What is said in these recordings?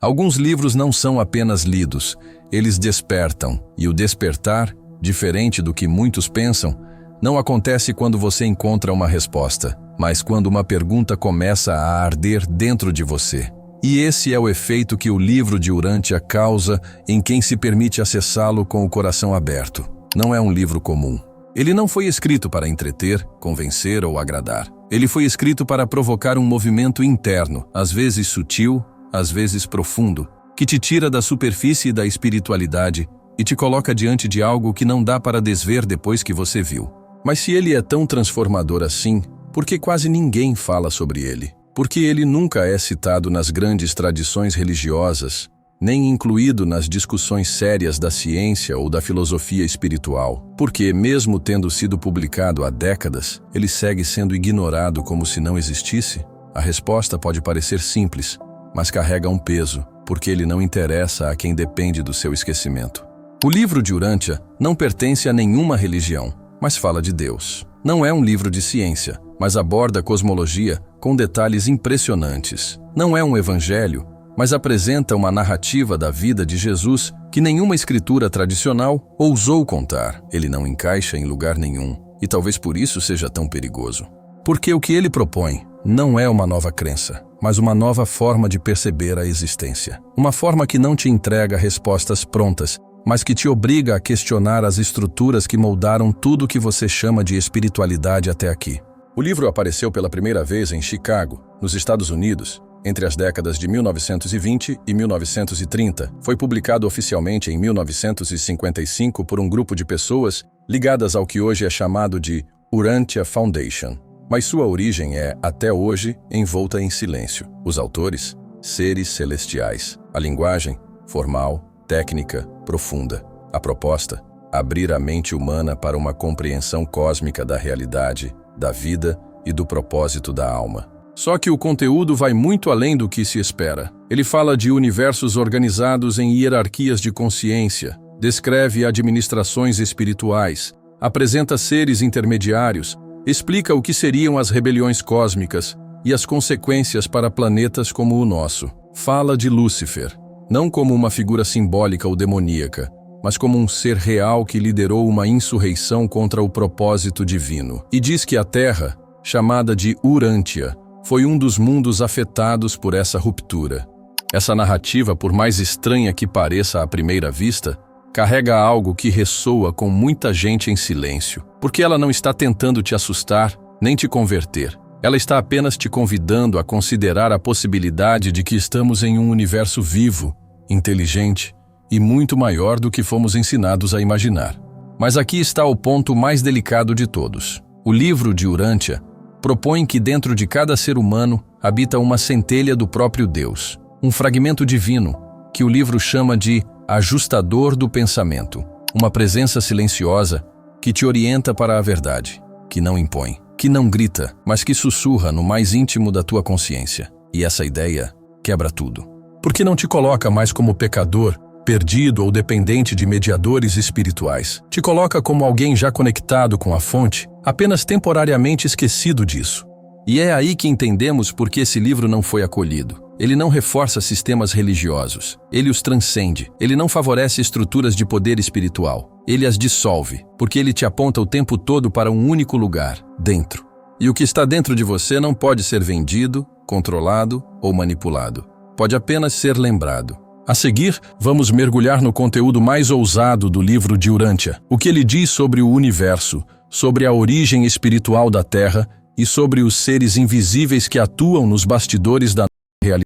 Alguns livros não são apenas lidos, eles despertam, e o despertar, diferente do que muitos pensam, não acontece quando você encontra uma resposta, mas quando uma pergunta começa a arder dentro de você. E esse é o efeito que o livro de Urântia causa em quem se permite acessá-lo com o coração aberto. Não é um livro comum. Ele não foi escrito para entreter, convencer ou agradar. Ele foi escrito para provocar um movimento interno, às vezes sutil, às vezes profundo, que te tira da superfície da espiritualidade e te coloca diante de algo que não dá para desver depois que você viu. Mas se ele é tão transformador assim, por que quase ninguém fala sobre ele? Porque ele nunca é citado nas grandes tradições religiosas, nem incluído nas discussões sérias da ciência ou da filosofia espiritual. Porque, mesmo tendo sido publicado há décadas, ele segue sendo ignorado como se não existisse? A resposta pode parecer simples, mas carrega um peso, porque ele não interessa a quem depende do seu esquecimento. O livro de Urântia não pertence a nenhuma religião, mas fala de Deus. Não é um livro de ciência, mas aborda a cosmologia com detalhes impressionantes. Não é um evangelho, mas apresenta uma narrativa da vida de Jesus que nenhuma escritura tradicional ousou contar. Ele não encaixa em lugar nenhum, e talvez por isso seja tão perigoso. Porque o que ele propõe não é uma nova crença, mas uma nova forma de perceber a existência. Uma forma que não te entrega respostas prontas, mas que te obriga a questionar as estruturas que moldaram tudo o que você chama de espiritualidade até aqui. O livro apareceu pela primeira vez em Chicago, nos Estados Unidos, entre as décadas de 1920 e 1930. Foi publicado oficialmente em 1955 por um grupo de pessoas ligadas ao que hoje é chamado de Urantia Foundation. Mas sua origem é, até hoje, envolta em silêncio. Os autores, seres celestiais. A linguagem, formal, técnica, profunda. A proposta, abrir a mente humana para uma compreensão cósmica da realidade, da vida e do propósito da alma. Só que o conteúdo vai muito além do que se espera. Ele fala de universos organizados em hierarquias de consciência, descreve administrações espirituais, apresenta seres intermediários, explica o que seriam as rebeliões cósmicas e as consequências para planetas como o nosso. Fala de Lúcifer, não como uma figura simbólica ou demoníaca, mas como um ser real que liderou uma insurreição contra o propósito divino. E diz que a Terra, chamada de Urântia, foi um dos mundos afetados por essa ruptura. Essa narrativa, por mais estranha que pareça à primeira vista, carrega algo que ressoa com muita gente em silêncio, porque ela não está tentando te assustar, nem te converter. Ela está apenas te convidando a considerar a possibilidade de que estamos em um universo vivo, inteligente e muito maior do que fomos ensinados a imaginar. Mas aqui está o ponto mais delicado de todos. O livro de Urântia propõe que dentro de cada ser humano habita uma centelha do próprio Deus, um fragmento divino, que o livro chama de ajustador do pensamento, uma presença silenciosa que te orienta para a verdade, que não impõe, que não grita, mas que sussurra no mais íntimo da tua consciência. E essa ideia quebra tudo. Porque não te coloca mais como pecador, perdido ou dependente de mediadores espirituais. Te coloca como alguém já conectado com a fonte, apenas temporariamente esquecido disso. E é aí que entendemos por que esse livro não foi acolhido. Ele não reforça sistemas religiosos. Ele os transcende. Ele não favorece estruturas de poder espiritual. Ele as dissolve, porque ele te aponta o tempo todo para um único lugar, dentro. E o que está dentro de você não pode ser vendido, controlado ou manipulado. Pode apenas ser lembrado. A seguir, vamos mergulhar no conteúdo mais ousado do livro de Urântia. O que ele diz sobre o universo, sobre a origem espiritual da Terra e sobre os seres invisíveis que atuam nos bastidores da realidade.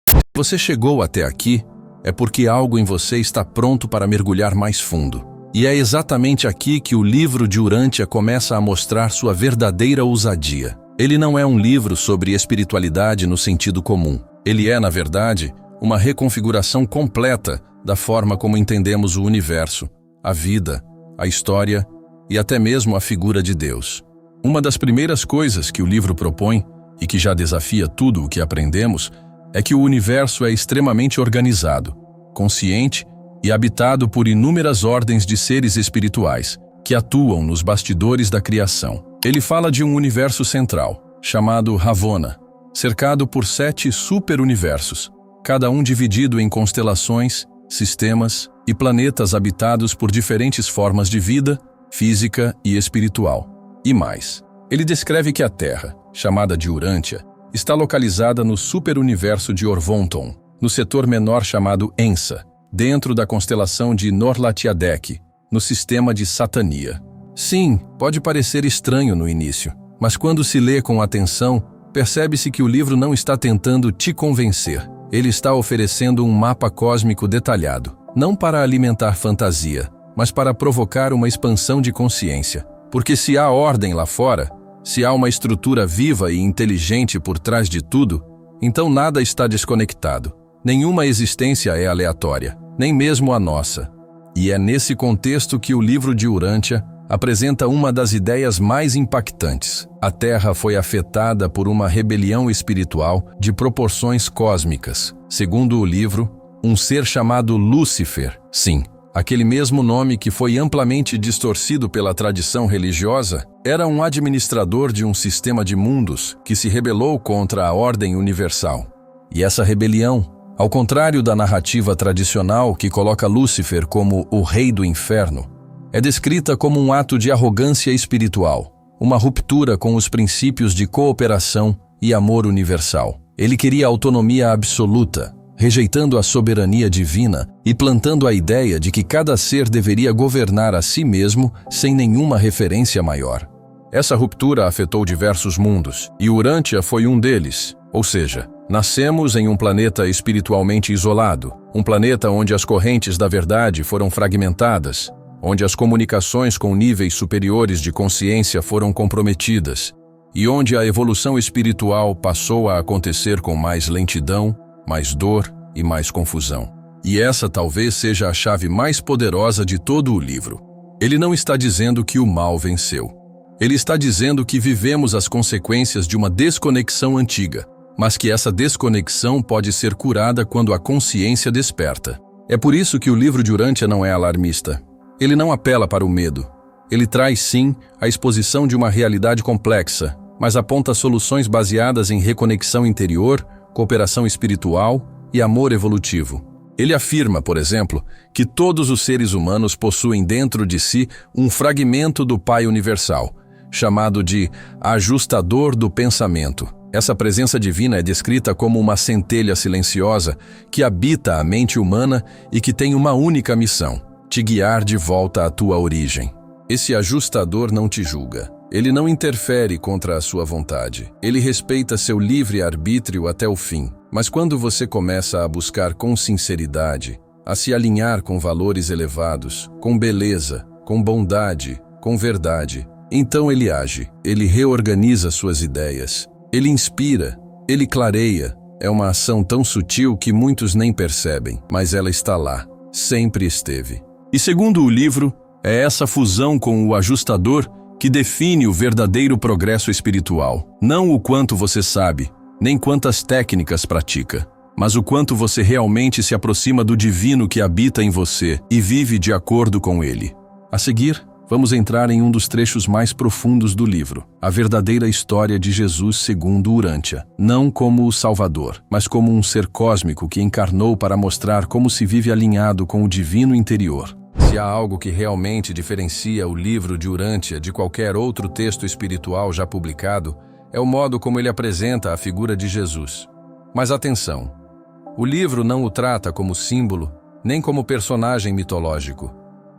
Se você chegou até aqui, é porque algo em você está pronto para mergulhar mais fundo. E é exatamente aqui que o livro de Urântia começa a mostrar sua verdadeira ousadia. Ele não é um livro sobre espiritualidade no sentido comum. Ele é, na verdade, uma reconfiguração completa da forma como entendemos o universo, a vida, a história e até mesmo a figura de Deus. Uma das primeiras coisas que o livro propõe, e que já desafia tudo o que aprendemos, é que o universo é extremamente organizado, consciente e habitado por inúmeras ordens de seres espirituais que atuam nos bastidores da criação. Ele fala de um universo central, chamado Ravona, cercado por 7 super-universos, cada um dividido em constelações, sistemas e planetas habitados por diferentes formas de vida, física e espiritual. E mais, ele descreve que a Terra, chamada de Urântia, está localizada no superuniverso de Orvonton, no setor menor chamado Ensa, dentro da constelação de Norlatiadec, no sistema de Satania. Sim, pode parecer estranho no início, mas quando se lê com atenção, percebe-se que o livro não está tentando te convencer. Ele está oferecendo um mapa cósmico detalhado, não para alimentar fantasia, mas para provocar uma expansão de consciência. Porque se há ordem lá fora, se há uma estrutura viva e inteligente por trás de tudo, então nada está desconectado. Nenhuma existência é aleatória, nem mesmo a nossa. E é nesse contexto que o livro de Urântia apresenta uma das ideias mais impactantes. A Terra foi afetada por uma rebelião espiritual de proporções cósmicas. Segundo o livro, um ser chamado Lúcifer, sim, aquele mesmo nome que foi amplamente distorcido pela tradição religiosa, era um administrador de um sistema de mundos que se rebelou contra a ordem universal. E essa rebelião, ao contrário da narrativa tradicional que coloca Lúcifer como o rei do inferno, é descrita como um ato de arrogância espiritual, uma ruptura com os princípios de cooperação e amor universal. Ele queria autonomia absoluta, rejeitando a soberania divina e plantando a ideia de que cada ser deveria governar a si mesmo sem nenhuma referência maior. Essa ruptura afetou diversos mundos, e Urântia foi um deles, ou seja, nascemos em um planeta espiritualmente isolado, um planeta onde as correntes da verdade foram fragmentadas, onde as comunicações com níveis superiores de consciência foram comprometidas, e onde a evolução espiritual passou a acontecer com mais lentidão, mais dor e mais confusão. E essa talvez seja a chave mais poderosa de todo o livro. Ele não está dizendo que o mal venceu. Ele está dizendo que vivemos as consequências de uma desconexão antiga, mas que essa desconexão pode ser curada quando a consciência desperta. É por isso que o livro de Urântia não é alarmista. Ele não apela para o medo. Ele traz, sim, a exposição de uma realidade complexa, mas aponta soluções baseadas em reconexão interior, cooperação espiritual e amor evolutivo. Ele afirma, por exemplo, que todos os seres humanos possuem dentro de si um fragmento do Pai Universal, chamado de ajustador do pensamento. Essa presença divina é descrita como uma centelha silenciosa que habita a mente humana e que tem uma única missão: te guiar de volta à tua origem. Esse ajustador não te julga. Ele não interfere contra a sua vontade. Ele respeita seu livre-arbítrio até o fim. Mas quando você começa a buscar com sinceridade, a se alinhar com valores elevados, com beleza, com bondade, com verdade, então ele age, ele reorganiza suas ideias, ele inspira, ele clareia. É uma ação tão sutil que muitos nem percebem, mas ela está lá, sempre esteve. E segundo o livro, é essa fusão com o ajustador que define o verdadeiro progresso espiritual. Não o quanto você sabe, nem quantas técnicas pratica, mas o quanto você realmente se aproxima do divino que habita em você e vive de acordo com ele. A seguir, vamos entrar em um dos trechos mais profundos do livro, a verdadeira história de Jesus segundo Urântia, não como o Salvador, mas como um ser cósmico que encarnou para mostrar como se vive alinhado com o divino interior. Se há algo que realmente diferencia o livro de Urântia de qualquer outro texto espiritual já publicado, é o modo como ele apresenta a figura de Jesus. Mas atenção, o livro não o trata como símbolo, nem como personagem mitológico.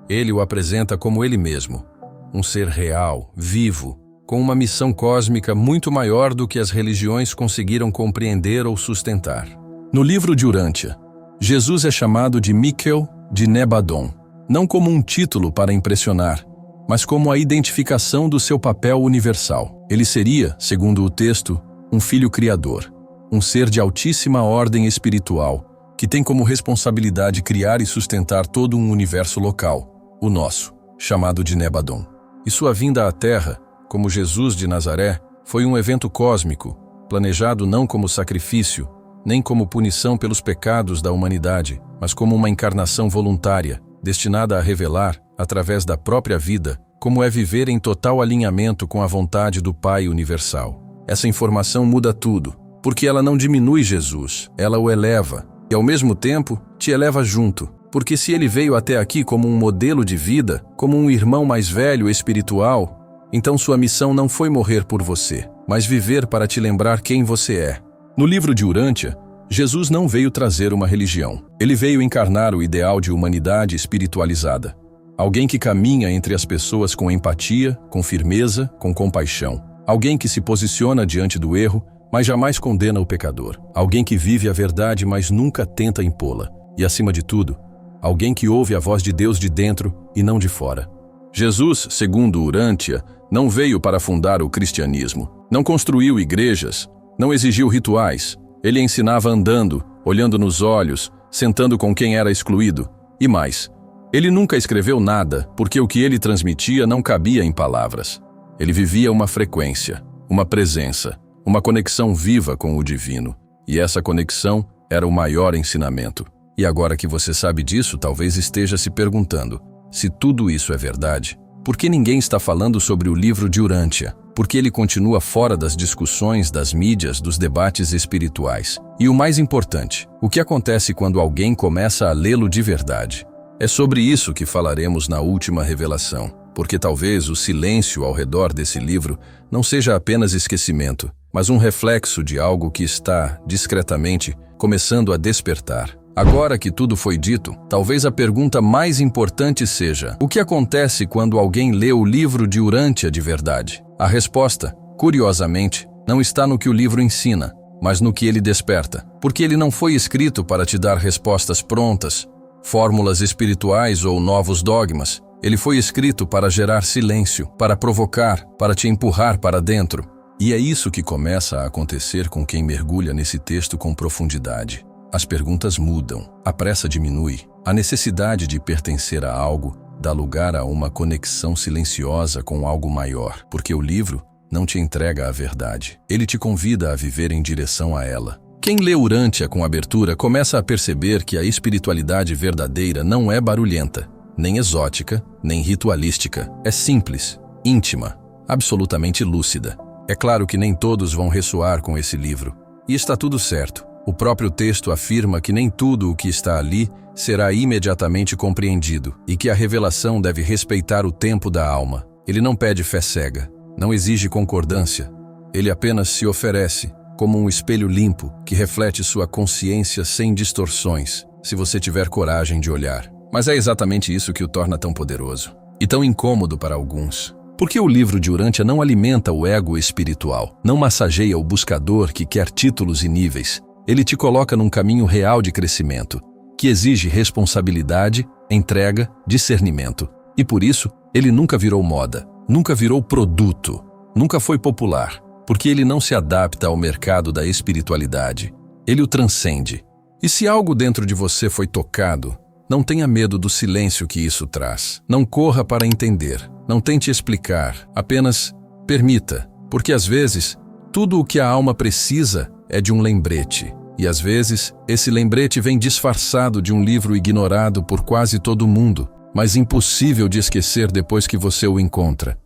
Ele o apresenta como ele mesmo, um ser real, vivo, com uma missão cósmica muito maior do que as religiões conseguiram compreender ou sustentar. No livro de Urântia, Jesus é chamado de Miquel de Nebadon, não como um título para impressionar, mas como a identificação do seu papel universal. Ele seria, segundo o texto, um filho criador, um ser de altíssima ordem espiritual, que tem como responsabilidade criar e sustentar todo um universo local, o nosso, chamado de Nebadon. E sua vinda à Terra, como Jesus de Nazaré, foi um evento cósmico, planejado não como sacrifício, nem como punição pelos pecados da humanidade, mas como uma encarnação voluntária, destinada a revelar, através da própria vida, como é viver em total alinhamento com a vontade do Pai Universal. Essa informação muda tudo, porque ela não diminui Jesus, ela o eleva, e ao mesmo tempo te eleva junto, porque se ele veio até aqui como um modelo de vida, como um irmão mais velho espiritual, então sua missão não foi morrer por você, mas viver para te lembrar quem você é. No livro de Urântia, Jesus não veio trazer uma religião. Ele veio encarnar o ideal de humanidade espiritualizada. Alguém que caminha entre as pessoas com empatia, com firmeza, com compaixão. Alguém que se posiciona diante do erro, mas jamais condena o pecador. Alguém que vive a verdade, mas nunca tenta impô-la. E, acima de tudo, alguém que ouve a voz de Deus de dentro e não de fora. Jesus, segundo Urântia, não veio para fundar o cristianismo. Não construiu igrejas, não exigiu rituais. Ele ensinava andando, olhando nos olhos, sentando com quem era excluído. E mais, ele nunca escreveu nada, porque o que ele transmitia não cabia em palavras. Ele vivia uma frequência, uma presença, uma conexão viva com o divino. E essa conexão era o maior ensinamento. E agora que você sabe disso, talvez esteja se perguntando, se tudo isso é verdade, por que ninguém está falando sobre o livro de Urântia? Porque ele continua fora das discussões, das mídias, dos debates espirituais. E o mais importante, o que acontece quando alguém começa a lê-lo de verdade? É sobre isso que falaremos na última revelação, porque talvez o silêncio ao redor desse livro não seja apenas esquecimento, mas um reflexo de algo que está, discretamente, começando a despertar. Agora que tudo foi dito, talvez a pergunta mais importante seja: o que acontece quando alguém lê o livro de Urântia de verdade? A resposta, curiosamente, não está no que o livro ensina, mas no que ele desperta. Porque ele não foi escrito para te dar respostas prontas, fórmulas espirituais ou novos dogmas. Ele foi escrito para gerar silêncio, para provocar, para te empurrar para dentro. E é isso que começa a acontecer com quem mergulha nesse texto com profundidade. As perguntas mudam, a pressa diminui, a necessidade de pertencer a algo dá lugar a uma conexão silenciosa com algo maior, porque o livro não te entrega a verdade, ele te convida a viver em direção a ela. Quem lê Urântia com abertura começa a perceber que a espiritualidade verdadeira não é barulhenta, nem exótica, nem ritualística, é simples, íntima, absolutamente lúcida. É claro que nem todos vão ressoar com esse livro, e está tudo certo. O próprio texto afirma que nem tudo o que está ali será imediatamente compreendido e que a revelação deve respeitar o tempo da alma. Ele não pede fé cega, não exige concordância. Ele apenas se oferece como um espelho limpo que reflete sua consciência sem distorções, se você tiver coragem de olhar. Mas é exatamente isso que o torna tão poderoso e tão incômodo para alguns. Porque o livro de Urântia não alimenta o ego espiritual, não massageia o buscador que quer títulos e níveis. Ele te coloca num caminho real de crescimento, que exige responsabilidade, entrega, discernimento. E por isso, ele nunca virou moda, nunca virou produto, nunca foi popular, porque ele não se adapta ao mercado da espiritualidade. Ele o transcende. E se algo dentro de você foi tocado, não tenha medo do silêncio que isso traz. Não corra para entender, não tente explicar, apenas permita, porque às vezes, tudo o que a alma precisa é de um lembrete, e às vezes esse lembrete vem disfarçado de um livro ignorado por quase todo mundo, mas impossível de esquecer depois que você o encontra.